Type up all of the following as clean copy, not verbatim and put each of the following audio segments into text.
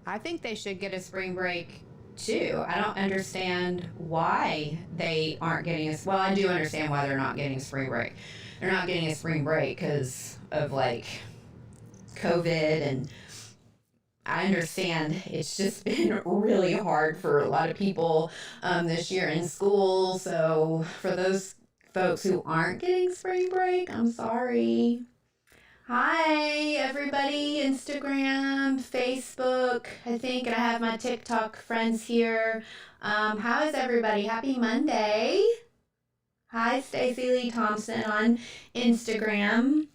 I think they should get a spring break too. I don't understand why they aren't getting a. Well, I do understand why they're not getting a spring break. They're not getting a spring break because of like COVID, and I understand it's just been really hard for a lot of people this year in school. So for those folks who aren't getting spring break, I'm sorry. Hi, everybody. Instagram, Facebook, I think, and I have my TikTok friends here. How is everybody? Happy Monday. Hi, Stacey Lee Thompson on Instagram.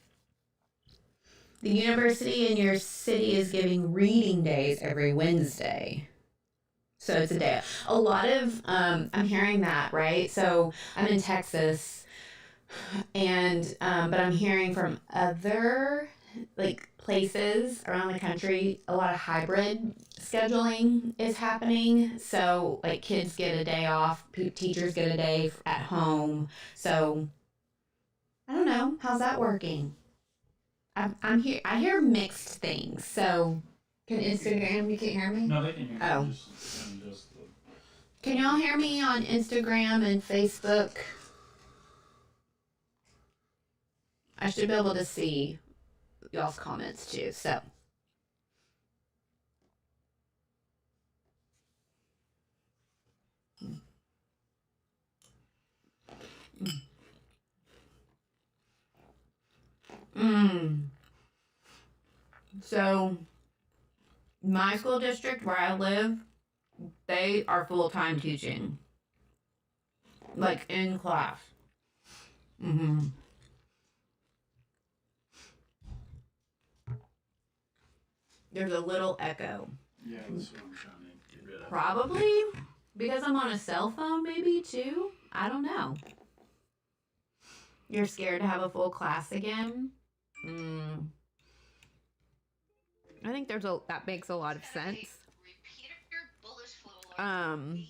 The university in your city is giving reading days every Wednesday. So it's a day. A lot of, I'm hearing that, right? So I'm in Texas, and but I'm hearing from other like places around the country, a lot of hybrid scheduling is happening. So like kids get a day off, teachers get a day at home. So I don't know, how's that working? I'm here. I hear mixed things. So can Instagram? You can't hear me? No, they can hear me. Oh. Can y'all hear me on Instagram and Facebook? I should be able to see y'all's comments too. So. So, my school district where I live, they are full-time teaching. Like in class. There's a little echo. Yeah, that's what I'm trying to get rid of. Probably because I'm on a cell phone, maybe too. I don't know. You're scared to have a full class again? I think that makes a lot of sense. I'm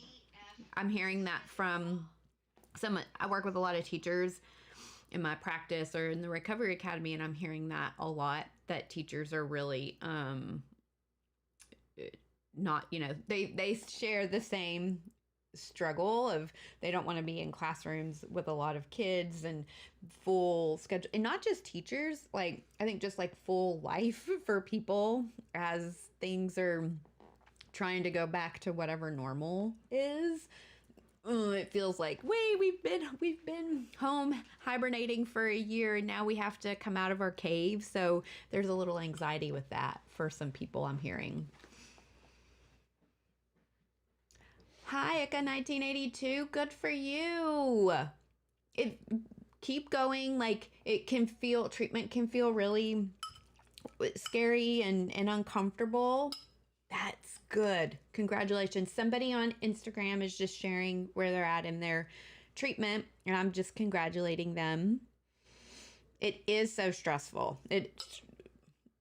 hearing that from I work with a lot of teachers in my practice or in the Recovery Academy, and I'm hearing that a lot, that teachers are really not, they share the same struggle of they don't want to be in classrooms with a lot of kids and full schedule, and not just teachers, like I think just like full life for people as things are trying to go back to whatever normal is. It feels like, wait, we've been home hibernating for a year, and now we have to come out of our cave. So there's a little anxiety with that for some people, I'm hearing. Hi, Ika 1982. Good for you. Keep going. Like treatment can feel really scary and uncomfortable. That's good. Congratulations. Somebody on Instagram is just sharing where they're at in their treatment, and I'm just congratulating them. It is so stressful.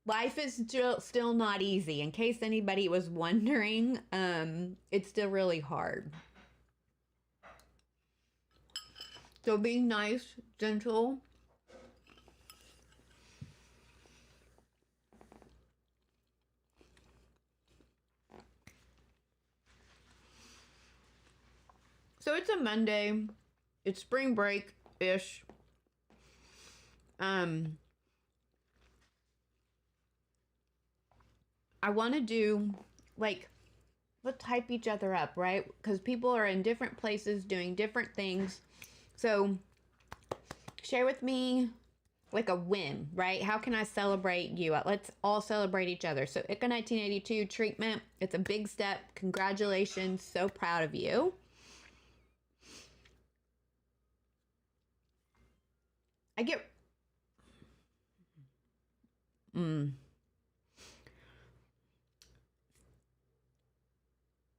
Life is still not easy. In case anybody was wondering, it's still really hard. So being nice, gentle. So it's a Monday. It's spring break-ish. I want to do, like, let's hype each other up, right? Because people are in different places doing different things. So share with me, like, a win, right? How can I celebrate you? Let's all celebrate each other. So Ika 1982 treatment, it's a big step. Congratulations. So proud of you. I get...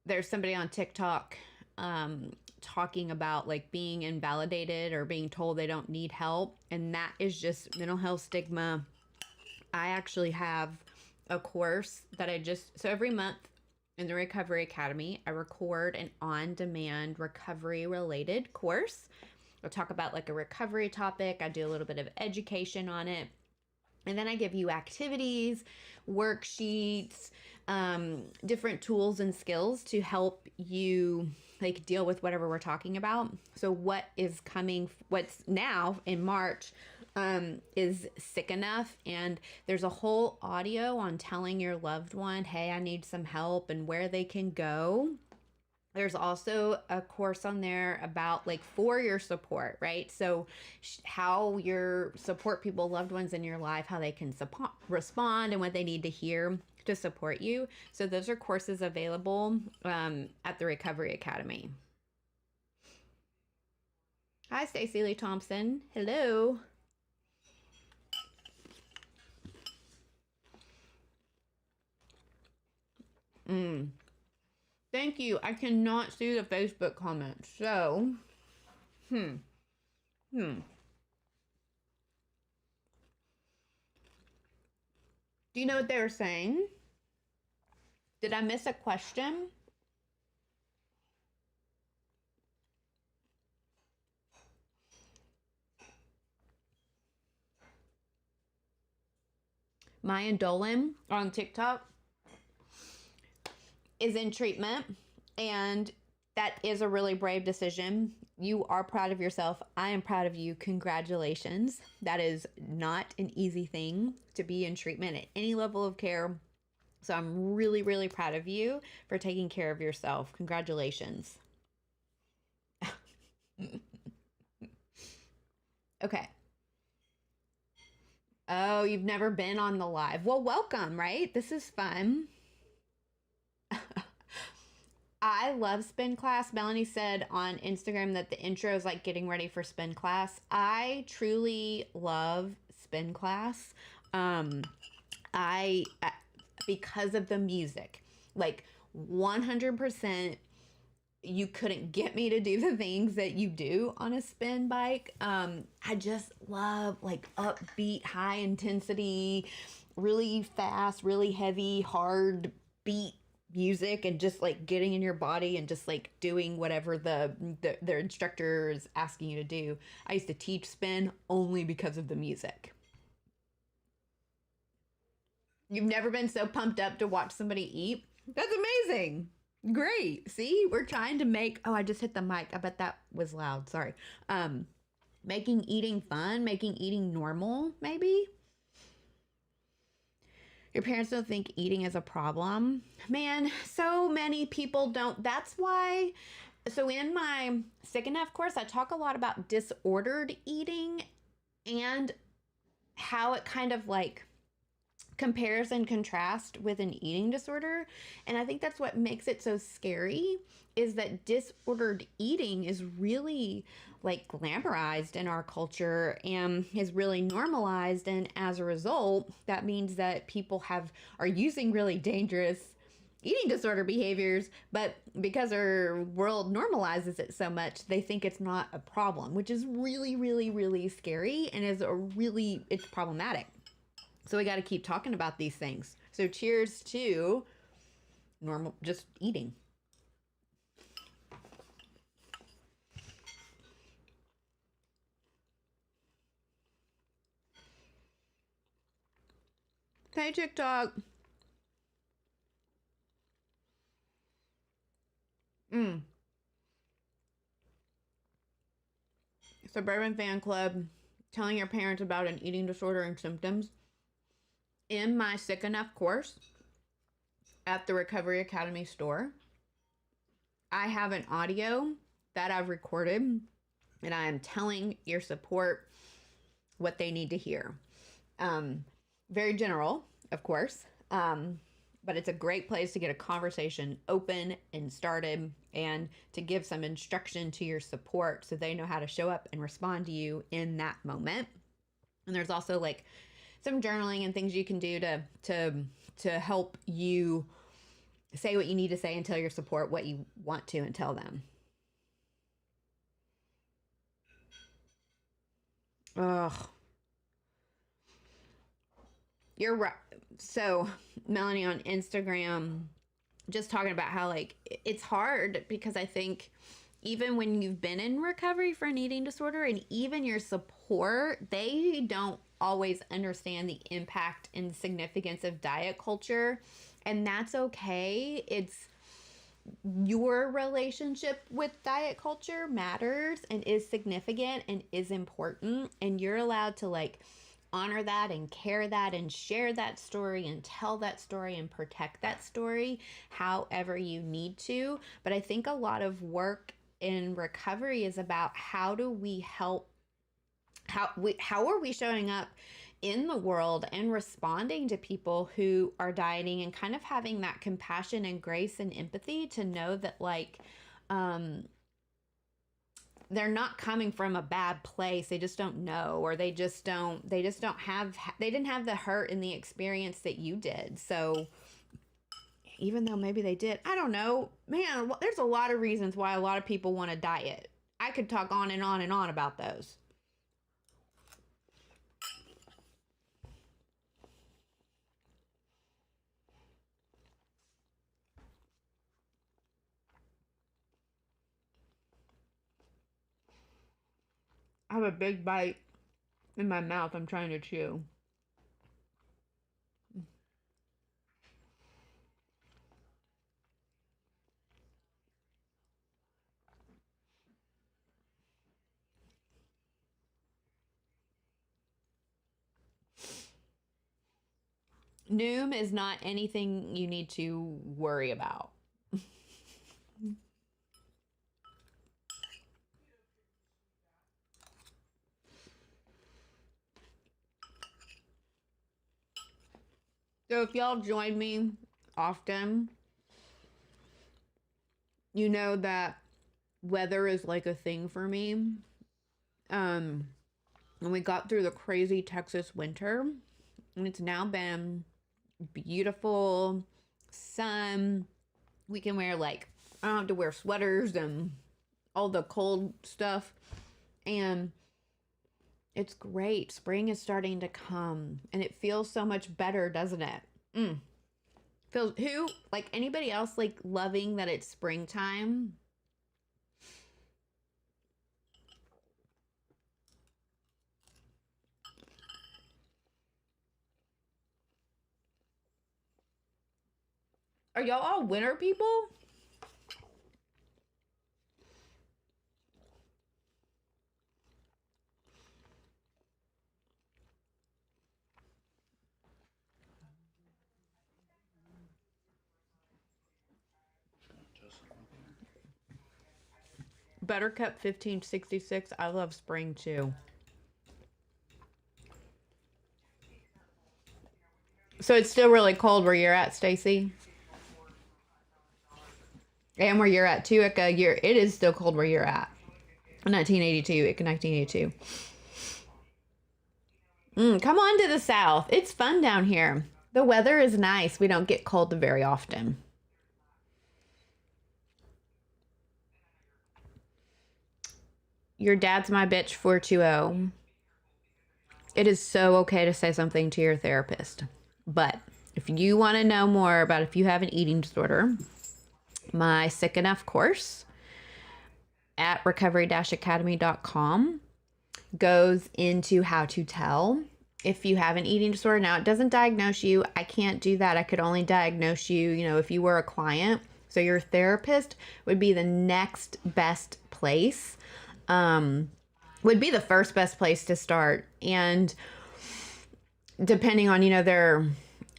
There's somebody on TikTok talking about like being invalidated or being told they don't need help, and that is just mental health stigma. I actually have a course that so every month in the Recovery Academy, I record an on-demand recovery related course. I'll talk about like a recovery topic. I do a little bit of education on it. And then I give you activities, worksheets, different tools and skills to help you like deal with whatever we're talking about. So what is coming, what's now in March, is sick enough. And there's a whole audio on telling your loved one, hey, I need some help, and where they can go. There's also a course on there about like for your support, right? So how your support people, loved ones in your life, how they can respond and what they need to hear to support you. So those are courses available at the Recovery Academy. Hi, Stacey Lee Thompson. Hello. Thank you. I cannot see the Facebook comments. So, Do you know what they were saying? Did I miss a question? Maya Dolan on TikTok is in treatment, and that is a really brave decision. You are proud of yourself. I am proud of you. Congratulations. That is not an easy thing to be in treatment at any level of care. So I'm really, really proud of you for taking care of yourself. Congratulations. Okay. Oh, you've never been on the live. Well, welcome, right? This is fun. I love spin class. Melanie said on Instagram that the intro is like getting ready for spin class. I truly love spin class. I because of the music, like 100%, you couldn't get me to do the things that you do on a spin bike. I just love like upbeat, high intensity, really fast, really heavy, hard beat music, and just like getting in your body and just like doing whatever the instructor is asking you to do. I used to teach spin only because of the music. You've never been so pumped up to watch somebody eat? That's amazing. Great. See, we're trying to make, oh, I just hit the mic. I bet that was loud. Sorry. Making eating fun, making eating normal, maybe. Your parents don't think eating is a problem. Man, so many people don't. That's why. So in my Sick Enough course, I talk a lot about disordered eating and how it kind of like compares and contrasts with an eating disorder. And I think that's what makes it so scary, is that disordered eating is really like glamorized in our culture and is really normalized. And as a result, that means that people are using really dangerous eating disorder behaviors, but because our world normalizes it so much, they think it's not a problem, which is really, really, really scary and it's problematic. So we got to keep talking about these things. So cheers to normal, just eating. Hey, TikTok. Suburban Fan Club, telling your parents about an eating disorder and symptoms. In my Sick Enough course at the Recovery Academy store, I have an audio that I've recorded, and I am telling your support what they need to hear. Very general, of course, but it's a great place to get a conversation open and started, and to give some instruction to your support so they know how to show up and respond to you in that moment. And there's also like some journaling and things you can do to help you say what you need to say and tell your support what you want to and tell them. Ugh. You're right. So Melanie on Instagram just talking about how like it's hard, because I think even when you've been in recovery for an eating disorder and even your support, they don't always understand the impact and significance of diet culture, and that's okay. It's your relationship with diet culture matters and is significant and is important, and you're allowed to like honor that and care that and share that story and tell that story and protect that story however you need to. But I think a lot of work in recovery is about how do we help, how are we showing up in the world and responding to people who are dieting, and kind of having that compassion and grace and empathy to know that like they're not coming from a bad place. They just don't know, or they didn't have the hurt and the experience that you did. So even though maybe they did, I don't know, man, there's a lot of reasons why a lot of people want to diet. I could talk on and on and on about those. I have a big bite in my mouth I'm trying to chew. Noom is not anything you need to worry about. So if y'all join me often, you know that weather is like a thing for me. And we got through the crazy Texas winter, and it's now been beautiful sun. We can wear like, I don't have to wear sweaters and all the cold stuff, and it's great. Spring is starting to come, and it feels so much better, doesn't it? Feels, who, like anybody else, like loving that it's springtime? Are y'all all winter people? Buttercup 1566. I love spring too. So it's still really cold where you're at, Stacy? And where you're at too, Ika, it is still cold where you're at. 1982, Ika, 1982. Come on to the south. It's fun down here. The weather is nice. We don't get cold very often. Your dad's my bitch 420. It is so okay to say something to your therapist. But if you want to know more about if you have an eating disorder, my Sick Enough course at recovery-academy.com goes into how to tell if you have an eating disorder. Now, it doesn't diagnose you. I can't do that. I could only diagnose you, if you were a client. So your therapist would be the next best place, would be the first best place to start. And depending on, their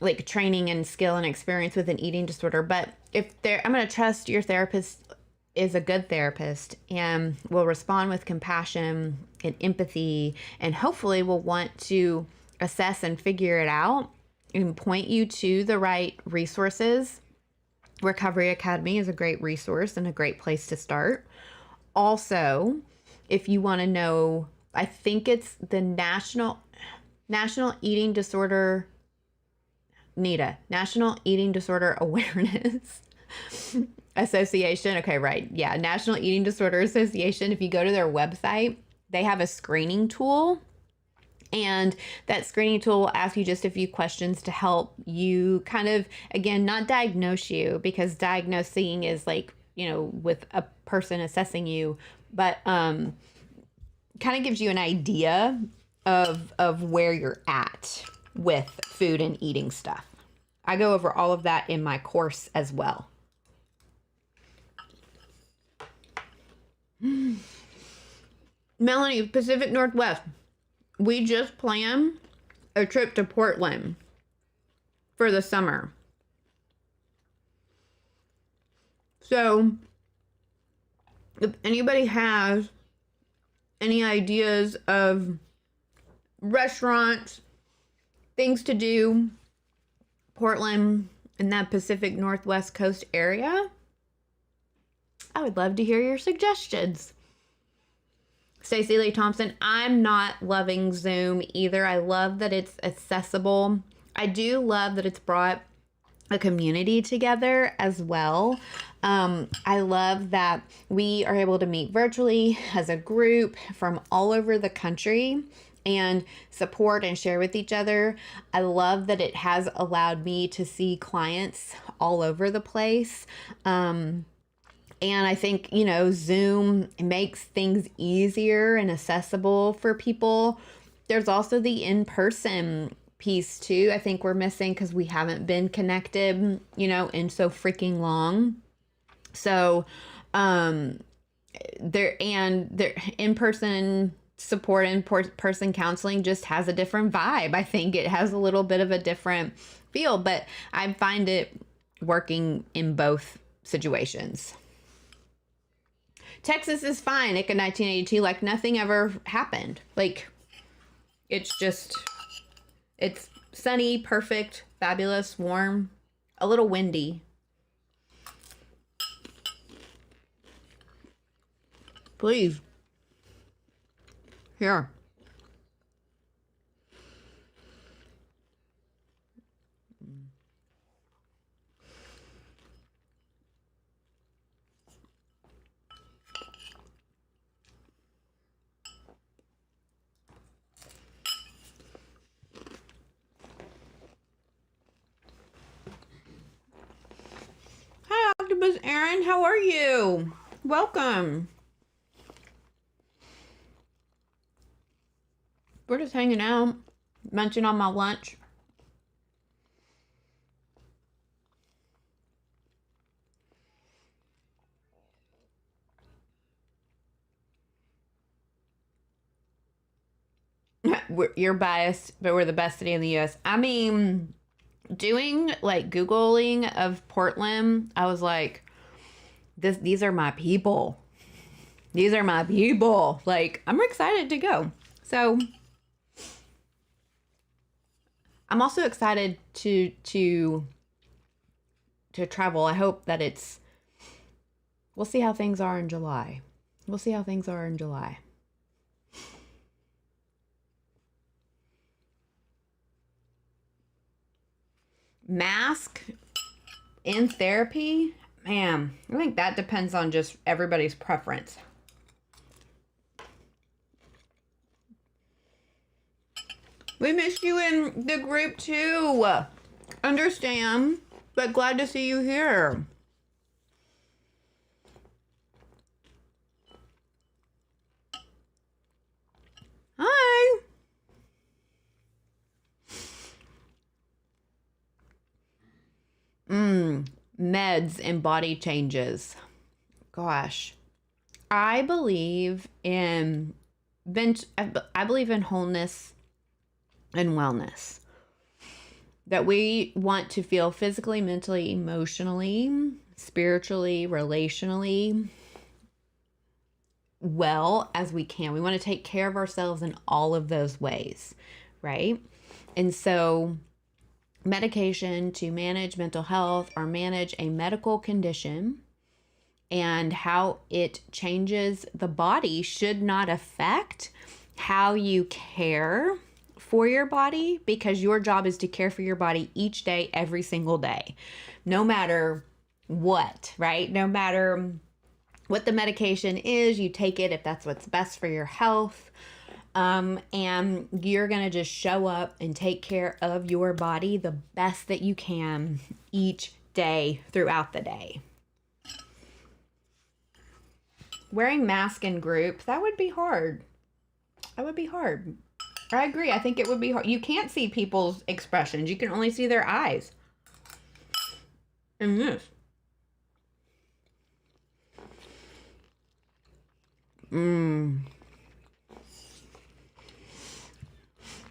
like training and skill and experience with an eating disorder. But I'm going to trust your therapist is a good therapist and will respond with compassion and empathy, and hopefully will want to assess and figure it out and point you to the right resources. Recovery Academy is a great resource and a great place to start. Also, if you want to know, I think it's the National Eating Disorder, NEDA, National Eating Disorder Awareness Association. Okay, right. Yeah, National Eating Disorder Association. If you go to their website, they have a screening tool. And that screening tool will ask you just a few questions to help you kind of, again, not diagnose you, because diagnosing is like, with a person assessing you, but kind of gives you an idea of where you're at with food and eating stuff. I go over all of that in my course as well. Melanie, Pacific Northwest. We just planned a trip to Portland for the summer. So, if anybody has any ideas of restaurants, things to do, Portland and that Pacific Northwest coast area, I would love to hear your suggestions. Stacey Lee Thompson, I'm not loving Zoom either. I love that it's accessible. I do love that it's brought a community together as well. I love that we are able to meet virtually as a group from all over the country and support and share with each other. I love that it has allowed me to see clients all over the place. And I think, you know, Zoom makes things easier and accessible for people. There's also the in-person piece too. I think we're missing because we haven't been connected, you know, in so freaking long. So, there in-person support and person counseling just has a different vibe. I think it has a little bit of a different feel, but I find it working in both situations. Texas is fine. Like in 1982, like nothing ever happened. Like it's sunny, perfect, fabulous, warm, a little windy. Please. Here. Hi, Octopus Aaron. How are you? Welcome. We're just hanging out, munching on my lunch. You're biased, but we're the best city in the U.S. I mean, doing like Googling of Portland, I was like, these are my people. These are my people. Like, I'm excited to go. So I'm also excited to travel. I hope that we'll see how things are in July. We'll see how things are in July. Mask in therapy? Man, I think that depends on just everybody's preference. We missed you in the group too. Understand, but glad to see you here. Hi. Meds and body changes. Gosh. I believe in wholeness and wellness. That we want to feel physically, mentally, emotionally, spiritually, relationally well as we can. We want to take care of ourselves in all of those ways, right? And so medication to manage mental health or manage a medical condition and how it changes the body should not affect how you care for your body, because your job is to care for your body each day, every single day, no matter what, right? No matter what the medication is, you take it if that's what's best for your health. And you're going to just show up and take care of your body the best that you can each day throughout the day. Wearing mask in group, that would be hard. That would be hard. I agree. I think it would be hard. You can't see people's expressions. You can only see their eyes. And this.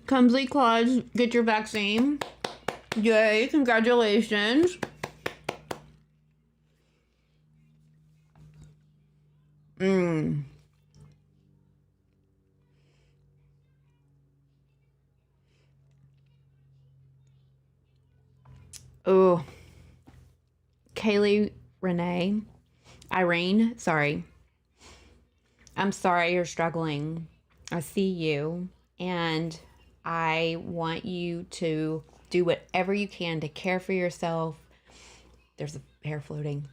Clumsy Claus, get your vaccine. Yay, congratulations. Oh, Kaylee, Irene, sorry. I'm sorry you're struggling. I see you, and I want you to do whatever you can to care for yourself. There's a hair floating.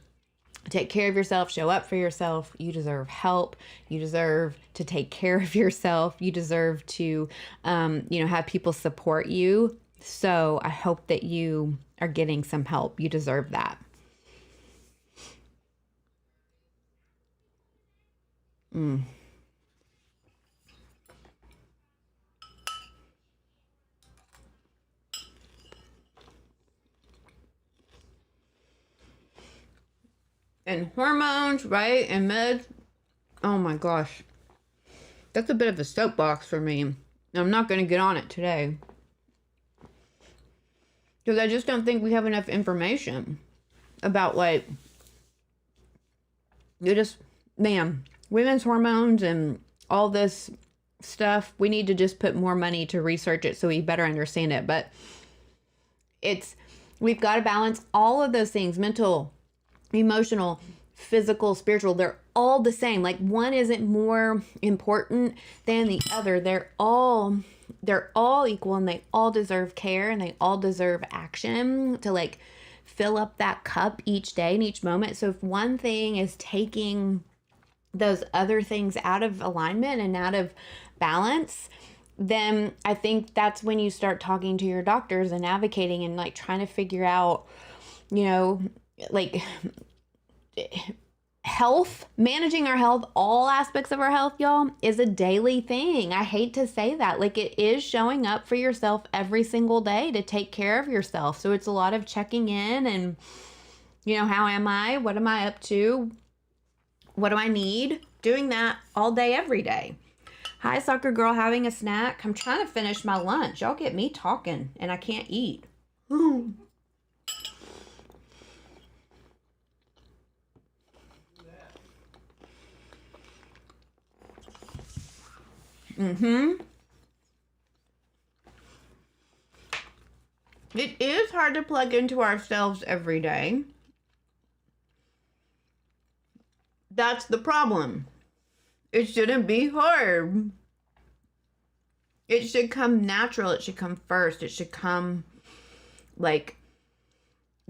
Take care of yourself, show up for yourself. You deserve help. You deserve to take care of yourself. You deserve to, have people support you. So I hope that you are getting some help. You deserve that. And hormones, right? And meds. Oh my gosh. That's a bit of a soapbox for me. I'm not going to get on it today. Because I just don't think we have enough information about women's hormones and all this stuff. We need to just put more money to research it so we better understand it. But we've got to balance all of those things, mental, emotional, physical, spiritual. They're all the same. Like, one isn't more important than the other. They're all equal, and they all deserve care, and they all deserve action to fill up that cup each day and each moment. So if one thing is taking those other things out of alignment and out of balance, then I think that's when you start talking to your doctors and advocating and trying to figure out, health, managing our health, all aspects of our health, y'all, is a daily thing. I hate to say that. It is showing up for yourself every single day to take care of yourself. So it's a lot of checking in and, how am I? What am I up to? What do I need? Doing that all day, every day. Hi, soccer girl, having a snack. I'm trying to finish my lunch. Y'all get me talking and I can't eat. It is hard to plug into ourselves every day. That's the problem. It shouldn't be hard. It should come natural. It should come first. It should come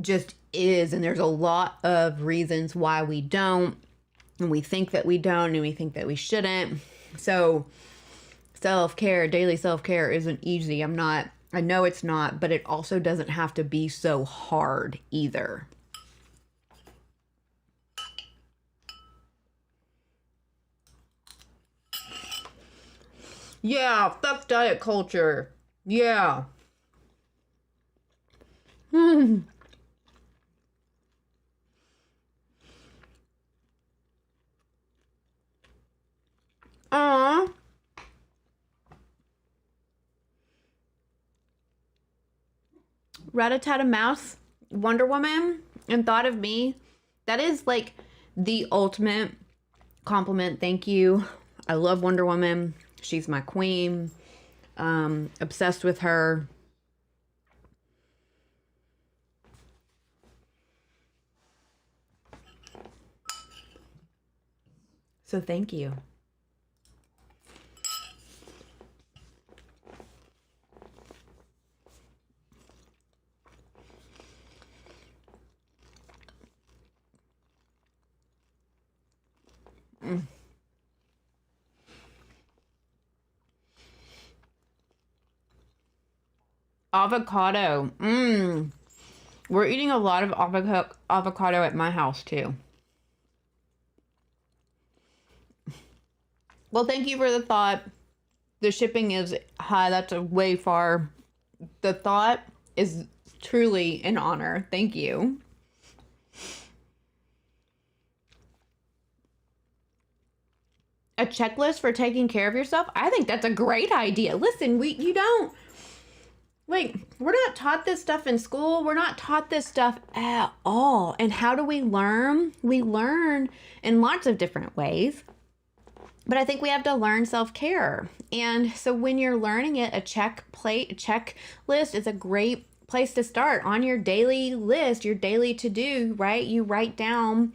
just is. And there's a lot of reasons why we don't. And we think that we don't, and we think that we shouldn't. So self-care, daily self-care isn't easy. I know it's not, but it also doesn't have to be so hard either. Yeah, fuck diet culture. Yeah. Aww. Rat-a-tat a mouse, Wonder Woman, and thought of me. That is the ultimate compliment. Thank you. I love Wonder Woman. She's my queen. Obsessed with her. So thank you. Avocado. We're eating a lot of avocado at my house too. Well, thank you for the thought. The shipping is high. That's a way far. The thought is truly an honor. Thank you. A checklist for taking care of yourself? I think that's a great idea. Listen, we're not taught this stuff in school. We're not taught this stuff at all. And how do we learn? We learn in lots of different ways. But I think we have to learn self-care. And so when you're learning it, a checklist is a great place to start on your daily list, your daily to-do, right? You write down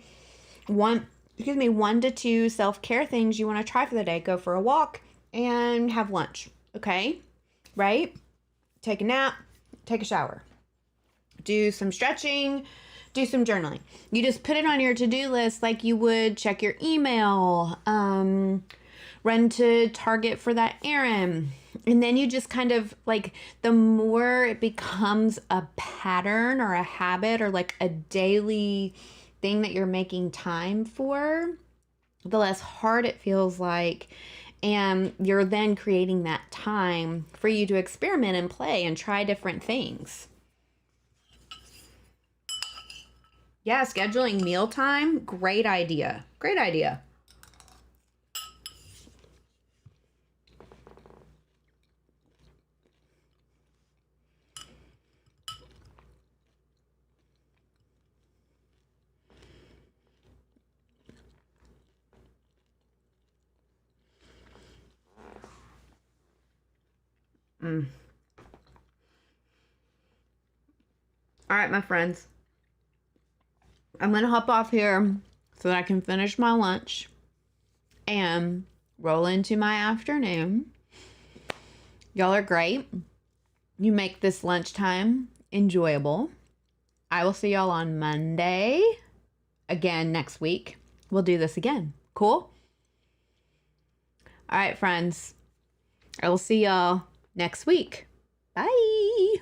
1 to 2 self-care things you want to try for the day. Go for a walk and have lunch, okay? Right? Take a nap, take a shower, do some stretching, do some journaling. You just put it on your to-do list like you would check your email, run to Target for that errand. And then you just kind of like, the more it becomes a pattern or a habit or like a daily thing that you're making time for, the less hard it feels like. And you're then creating that time for you to experiment and play and try different things. Yeah, scheduling mealtime, great idea. Great idea. All right, my friends. I'm going to hop off here so that I can finish my lunch and roll into my afternoon. Y'all are great. You make this lunchtime enjoyable. I will see y'all on Monday. Again, next week. We'll do this again. Cool? All right, friends. I will see y'all next week. Bye.